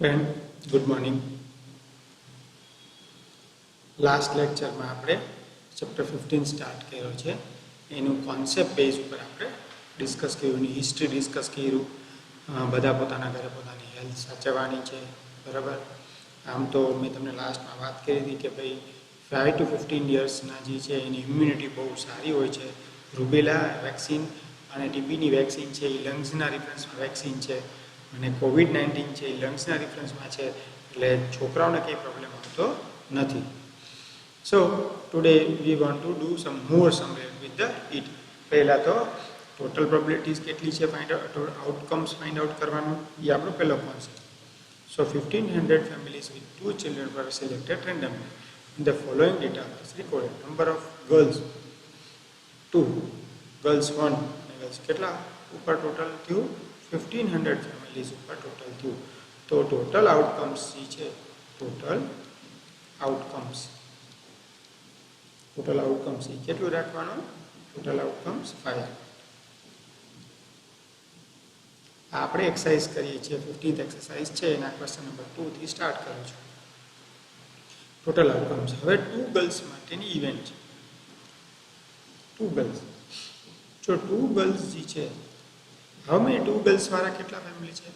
Friend, good morning. Last લેક્ચરમાં આપણે chapter 15 start કર્યો છે. એનું કોન્સેપ્ટ બેઝ ઉપર આપણે ડિસ્કસ કર્યું, એની હિસ્ટ્રી ડિસ્કસ કર્યું. બધા પોતાના ઘરે પોતાની હેલ્થ સાચવવાની છે, બરાબર. આમ તો મેં તમને લાસ્ટમાં વાત કરી હતી કે ભાઈ 5 to 15 યર્સના જે છે એની ઇમ્યુનિટી બહુ સારી હોય છે. રૂબેલા વેક્સિન અને ટીબીની વેક્સિન છે એ લંગ્સના રિફરન્સમાં વેક્સિન છે, અને COVID-19 છે એ લંગ્સના રિફરન્સમાં છે, એટલે છોકરાઓને કંઈ પ્રોબ્લેમ આવતો નથી. So today we want to do some more summary with the it. પહેલા તો ટોટલ પ્રોબેબિલિટીઝ કેટલી છે find out, outcomes find out કરવાનું, એ આપણો પહેલો concept. So 1500 families with 2 children were selected randomly. In the following data was recorded. Number of girls 2, girls 1, અને girls કેટલા ઉપર ટોટલ થયું 1500 ફેમિલીઝ ઉપર ટોટલ થયું. તો ટોટલ આઉટકમ્સ જે છે ટોટલ આઉટકમ્સ એ કેટલું રાખવાનું? Total outcomes 5. આપણે એક્સરસાઇઝ કરીએ છીએ, 15th એક્સરસાઇઝ છે, એના ક્વેશ્ચન નંબર 2 થી સ્ટાર્ટ કરું છું. Total outcomes. હવે 2 ગર્લ્સ માટેની ઇવેન્ટ છે. 2 ગર્લ્સ, જો 2 ગર્લ્સ જે છે, હવે મેં 2 ગર્લ્સ વાળા કેટલા ફેમિલી છે?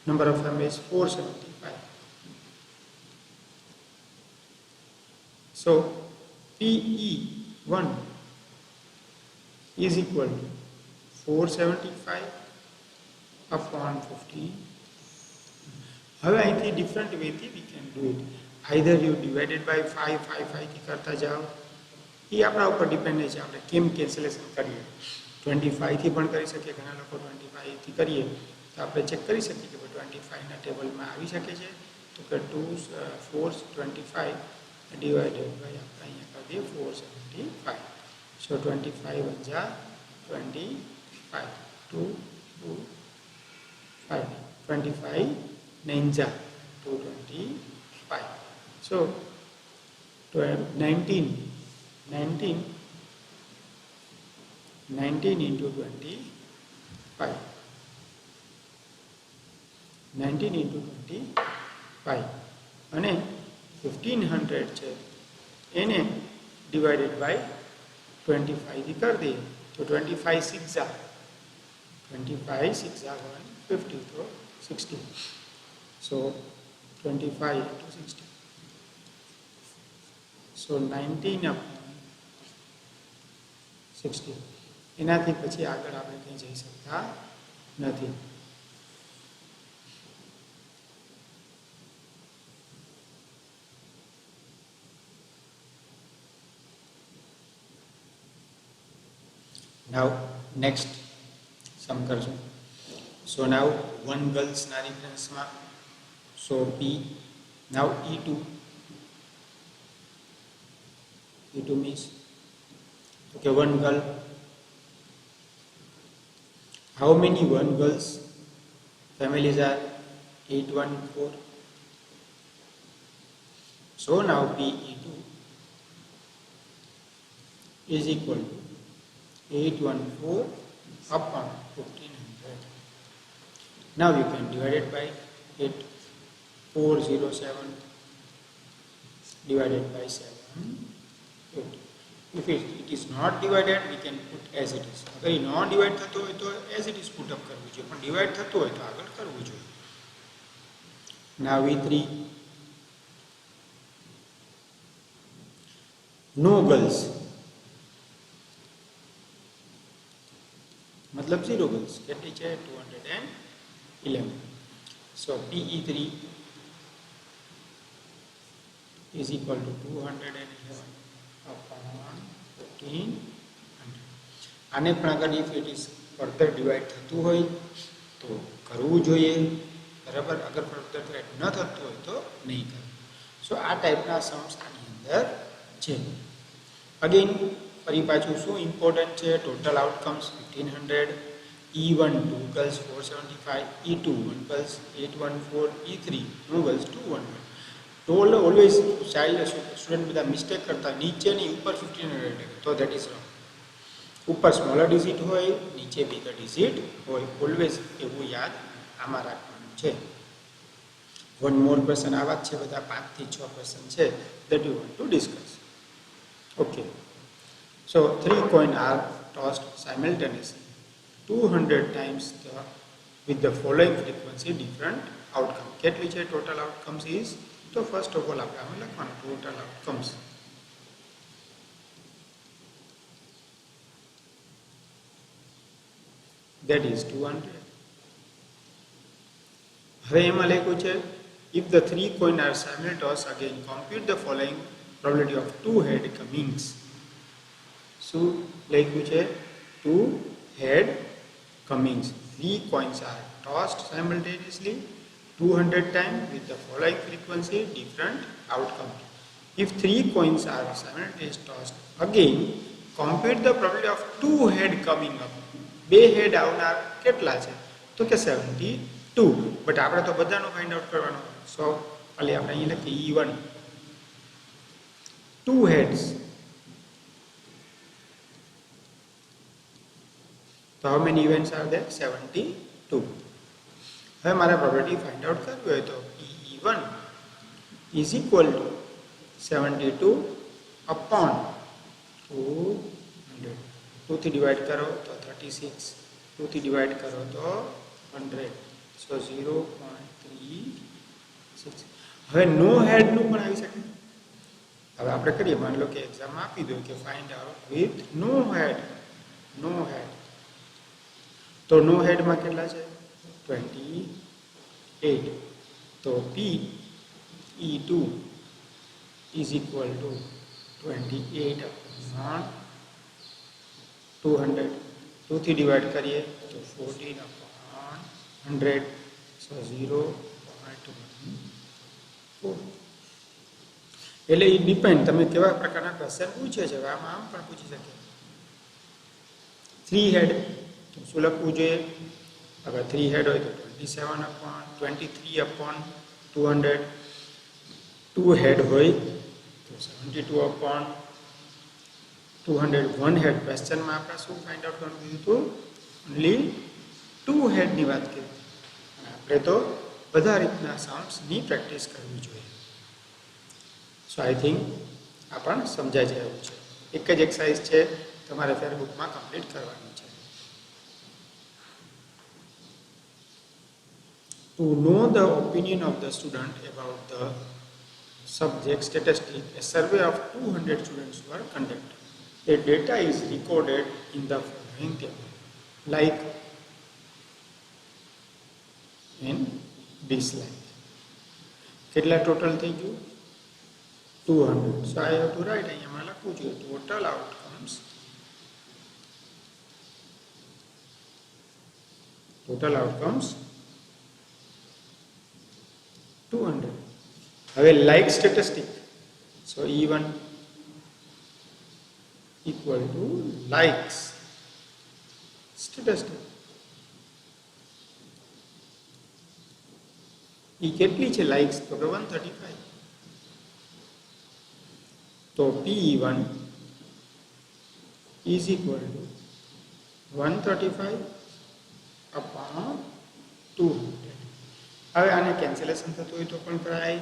Number of families 475. So PE1 is equal to 475 upon 15. હવે અહીંથી ડિફરન્ટ વેથી we can do it. Either you divided by 5 થી કરતા જાઓ, એ આપણા ઉપર ડિપેન્ડ છે આપણે કેમ કેન્સલેશન કરીએ. 25 થી પણ કરી શકીએ, ઘણા લોકો 25 થી કરીએ તો આપણે ચેક કરી શકીએ કે 25 ના ટેબલમાં આવી શકે છે. તો કે 425 ડિવાઇડેડ બાય આપણે અહીંયા કરી દઈએ 475. સો 25 વજા 25 2 2 5 25 9 જા 225. સો 19 into 25. 19 into 25 અને 1500 છે એને ડિવાઇડેડ બાય 25 થી કરી દઈએ તો 25 6 જા 150, તો 60. સો 25 into 60. સો 19 upon 60. એનાથી પછી આગળ આપણે કંઈ જઈ શકતા નથી. Now next sum કરશું. So now 1 girls ના રિફરન્સમાં, so P. Now E2 means okay, 1 girl. How many 1 girls families are? 814. So now PE2 is equal to 814 upon 1500. Now you can divide it by 8407 divided by 7. If it is not divided, we can put as it is. अगर ये non divide થતો હોય તો as it is put up કરવું જોઈએ, પણ divide થતો હોય તો આગળ કરવું જોઈએ. Now V3, no girls, मतलब 0 गर्ल्स કેટલી છે? 211. So PE3 is equal to 211 upon 1500. આને પણ અગર if it is further divide થતું હોય તો કરવું જોઈએ, બરાબર. અગર further divide ન થતું હોય તો નહીં કરવું. સો આ ટાઈપના સમ્સ આની અંદર છે. અગેન ફરી પાછું શું ઇમ્પોર્ટન્ટ છે? Total outcomes 1500, E1 2 girls 475, E2 1 girls 814, E3 2 girls 211. ટોલ ઓલવેઝ ચાઇલ્ડ સ્ટુડન્ટ બધા મિસ્ટેક કરતા નીચેની ઉપર 1500 તો દેટ ઇઝ રોંગ. ઉપર સ્મોલર ડિજિટ હોય, નીચે બિગર ડિજિટ હોય, ઓલવેઝ એવું યાદ આમાં રાખવાનું છે. વન મોર ક્વેશ્ચન આવા જ છે બધા 5 થી 6 ક્વેશ્ચન છે that we want to discuss. Okay, so 3 coins are tossed simultaneously 200 times with the following frequency different outcome. કેટલી છે total outcomes is, તો first of all આપણે આમાં લખવાનું total outcomes, that is 200. હવે એમાં લખ્યું છે if the 3 coins are simultaneous, again compute the following probability of 2 head comings. શું લખ્યું છે? 2 head comings. 3 coins are tossed simultaneously 200 times with the following frequency different outcome. If 3 coins are simultaneously tossed, again compute the probability of 2 head coming up. 2 head આવનાર કેટલા છે? તો કે 72. But આપણે તો બધાનો ફાઇન્ડ આઉટ કરવાનો. સો ખાલી આપણે અહીં લખીએ E1 2 heads. તો how many events are there? 72. હવે મારે પ્રોબેબિલિટી ફાઇન્ડ આઉટ કરવી હોય તો E1 is equal to 72 upon 200. 2 થી ડિવાઇડ કરો તો 36, 2 થી ડિવાઇડ કરો તો 100, સો 0.36. હવે નો હેડનું પણ આવી શકે. હવે આપણે કરીએ, માની લો કે એક્ઝામમાં આપી દો કે ફાઇન્ડ આઉટ વિથ નો હેડ. તો નો હેડમાં કેટલા છે? 28. તો PE2 is equal to 28 upon 200. 2 થી ડિવાઇડ કરીએ તો 14 upon 100, સો 0.14. એટલે એ ડિપેન્ડ તમે કેવા પ્રકારના ક્વેશ્ચન પૂછે છે. આમાં આમ પણ પૂછી શકે 3 હેડ, તો શું લખવું જોઈએ? અગર 3 હેડ હોય તો 27 upon 23 upon 200. 2 હેડ હોય તો 72 upon 200. 1 હેડ ક્વેશ્ચનમાં આપણે શું ફાઇન્ડ આઉટ કરવાનું કીધું હતું? ઓનલી 2 હેડની વાત કરી. આપણે તો બધા રીતના સમ્સની પ્રેક્ટિસ કરવી જોઈએ. સો આઈ થિંક આ પણ સમજાઈ જાય એવું છે. એક જ એક્સરસાઇઝ છે, તમારે ફેરબુકમાં કમ્પ્લીટ કરવાની છે. To know the opinion of the student about the subject statistic, a survey of 200 students were conducted. The data is recorded in the following table, like in this line. કેટલા total થઈ ગયું? 200. So I have to write અહીંયા લખવું જોઈએ total outcomes. Total outcomes 200. હવે like statistic. So E1 equal to likes statistic. એ કેટલી છે likes? તો 135. તો PE1 is equal to 135 upon 200. હવે આને કેન્સલેશન થતું હોય તો પણ કરાય.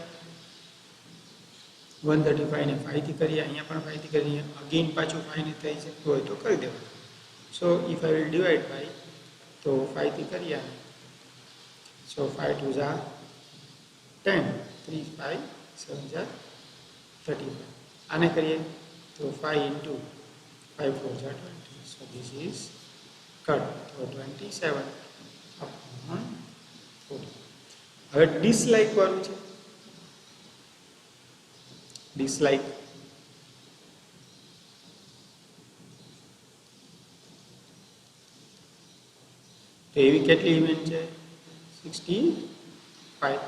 135 ને 5 થી કરીએ, અહીંયા પણ 5 થી કરીએ, અગેન પાછું 5 ને થઈ શકતું હોય તો કરી દેવાનું. So if I will divide by, તો 5 થી કરીએ. સો 5 2 જા 10, 3 5 7 જા 35. આને કરીએ તો 5 into 5 4 જા 20. So this is cut. તો 27 upon 40. હવે ડિસલાઇક વાળું છે. ડિસલાઇક તો એવી કેટલી ઇવેન્ટ છે? 65.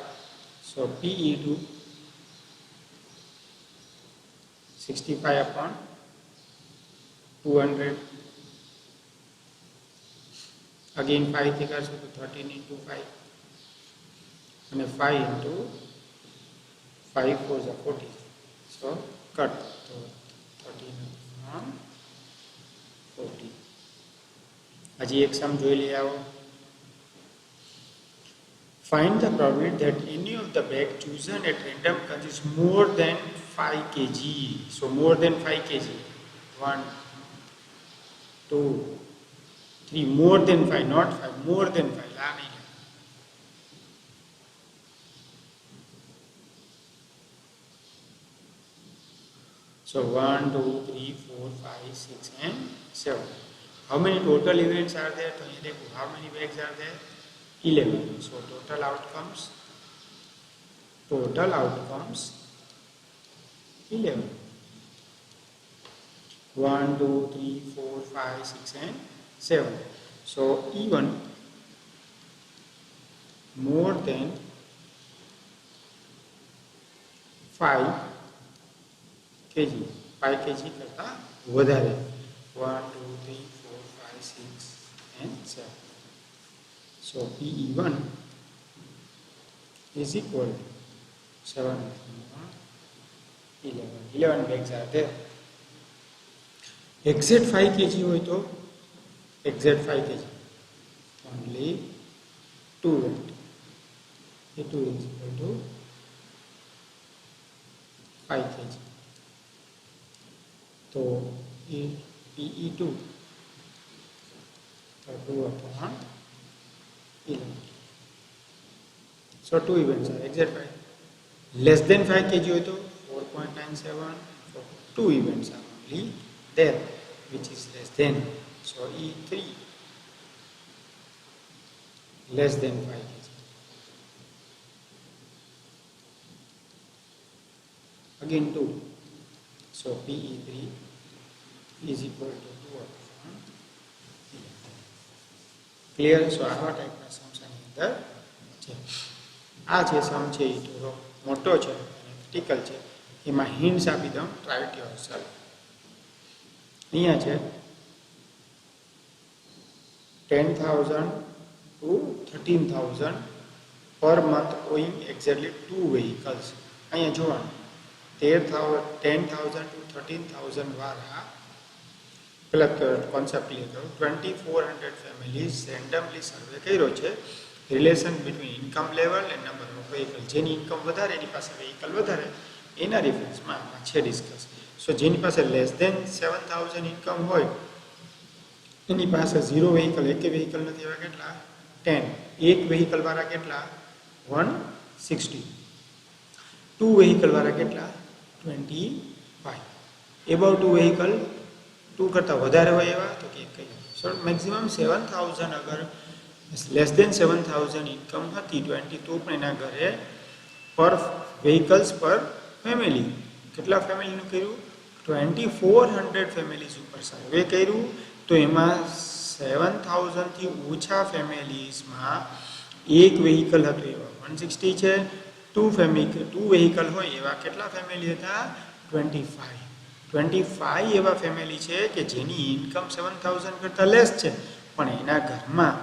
સો PE2 65 upon 200. અગેન 5 થી કરશો તો 13 into 5 અને 5 into 5 4 is 40. So cut. So 13 upon 40. હજી એક સમ જોઈ લઈ આવો. Find the probability that any of the bag chosen at random consists more than 5 kg. So more than 5 kg. 1, 2, 3. More than 5, not 5. More than 5. So 1, 2, 3, 4, 5, 6 and 7. How many total events are there? So how many bags are there? 11. So total outcomes 11. 1, 2, 3, 4, 5, 6 and 7. So even more than 5 kg. 5 kg કરતા વધારે. 1, 2, 3, 4, 5, 6 and 7. So PE1 is equal to 7, 11. 11 bags are there. Exact 5 kg હોય તો exact 5 kg. Only 2 went. A2 is equal to 5 kg. So PE2 2 upon 11. So 2 events are exact 5. Less than 5 kg હોય તો 4.97. So 2 events are only there, which is less than. So E3 less than 5 kg. Again 2. So PE3 is equal to 2 upon 11. Clear? So આવા ટાઈપના Sam's આની અંદર છે. આ જે સમ છે એ થોડો મોટો છે અને ક્રિટિકલ છે. એમાં હિન્ટ્સ આપી દઉં. Try it yourself. અહીંયા છે 10,000 to 13,000 per month owing exactly 2 vehicles. અહીંયા જોવાનું 10,000 to 13,000 વાળા પેલા કોન્સેપ્ટ ક્લિયર કરો. 2,400 ફેમિલીઝ રેન્ડમલી સર્વે કર્યો છે. Relation between income level and number of vehicle. જેની ઇન્કમ વધારે એની પાસે વ્હીકલ વધારે એના રિફરન્સમાં આમાં છે ડિસ્કસ. સો જેની પાસે લેસ દેન 7,000 ઇન્કમ હોય એની પાસે 0 વ્હીકલ, એક વ્હીકલ નથી, એવા કેટલા 10. એક વ્હીકલ વાળા કેટલા 160. 2 વ્હીકલ વાળા કેટલા 25. એબાઉ 2 વ્હીકલ 2 કરતાં વધારે હોય એવા તો કે કઈ. સો મેક્સિમમ 7,000 અગર લેસ દેન 7,000 ઇન્કમ હતી 20 તો પણ એના ઘરે પર વ્હીકલ્સ પર ફેમિલી કેટલા ફેમિલીનું કર્યું 2,400 ફેમિલીઝ ઉપર સર્વે કર્યું. તો એમાં 7,000 થી ઓછા ફેમિલીઝમાં એક વ્હીકલ હતું એવા 160 છે. 2 વ્હીકલ હોય એવા કેટલા ફેમિલી હતા 25 એવા ફેમિલી છે કે જેની ઇન્કમ 7,000 કરતાં લેસ છે પણ એના ઘરમાં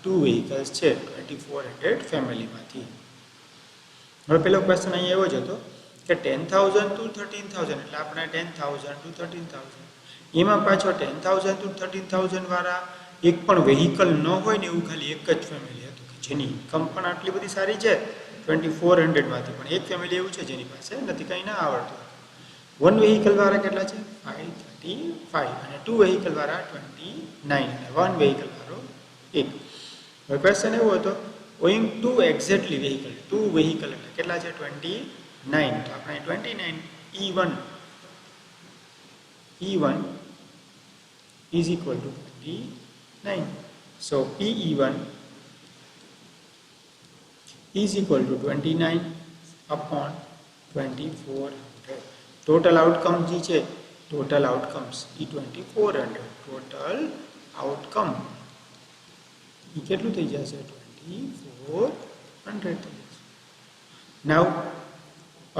2 વ્હીકલ્સ છે 2,400 ફેમિલીમાંથી. હવે પેલો ક્વેશ્ચન અહીંયા એવો જ હતો કે 10,000 to 13,000 એટલે આપણે 10,000 to 13,000 એમાં પાછો 10,000 to 13,000 વાળા એક પણ વ્હીકલ ન હોય ને એવું ખાલી એક જ ફેમિલી હતું કે જેની ઇન્કમ પણ આટલી બધી સારી છે 2,400માંથી પણ એક ફેમિલી એવું છે જેની પાસે નથી કંઈ ના આવડતું. 1 વ્હીકલ વાળા કેટલા છે 535 અને 2 વ્હીકલ વાળા 29 અને 1 વ્હીકલ વાળો 1. હવે ક્વેશ્ચન એવો હતો owing to exactly vehicle 2 vehicle એટલે કેટલા છે 29. તો આપણે 29 E1 is equal to 29. So PE1 is equal to 29 upon 2,400. Total outcome जी છે total outcomes E2400 total outcome એ કેટલું થઈ જશે 2,400 થઈ જશે. Now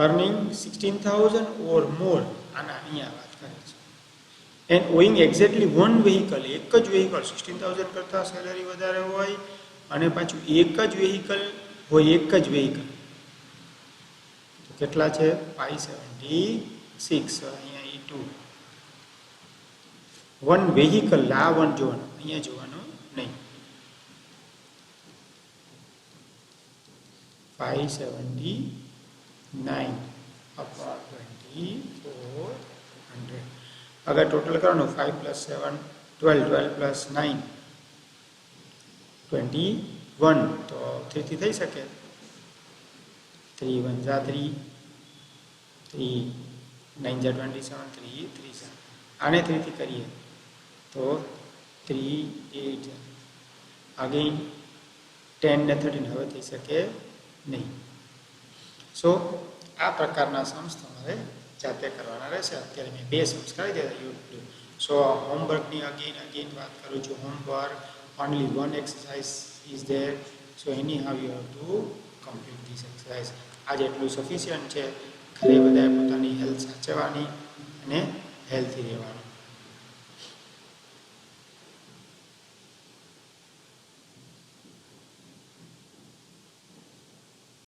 earning 16,000 or more આના અહીંયા વાત કરે છે. And owing exactly one vehicle એક જ વ્હીકલ 16,000 કરતાં સેલરી વધારે હોય અને પાછું એક જ વ્હીકલ હોય એક જ વ્હીકલ તો કેટલા છે 576. અહીંયા E2 વન વ્હીકલ આ વન જોવાનું અહીંયા જોવાનું નહીં. 579 अपॉन 2400. अगर टोटल करो 5 + 7 12, 12 + 9 21, तो 3 થી થઈ શકે. 3 × 1 = 3, 3 × 9 = 27, 3 × 3 = 7. આને 3 થી કરીએ તો 3 8 અગેન 10 ને 13 હવે થઈ શકે નહીં. સો આ પ્રકારના સમ્સ તમારે જાતે કરવાના રહેશે. અત્યારે મેં 2 સમ્સ કરી દીધા યુટ્યુબ. સો હોમવર્કની અગેન વાત કરું છું. Homework only 1 exercise is there, so anyhow you have to complete this exercise. આ જેટલું સફિશિયન્ટ છે. ઘરે બધાએ પોતાની હેલ્થ સાચવવાની અને હેલ્થી રહેવાનું.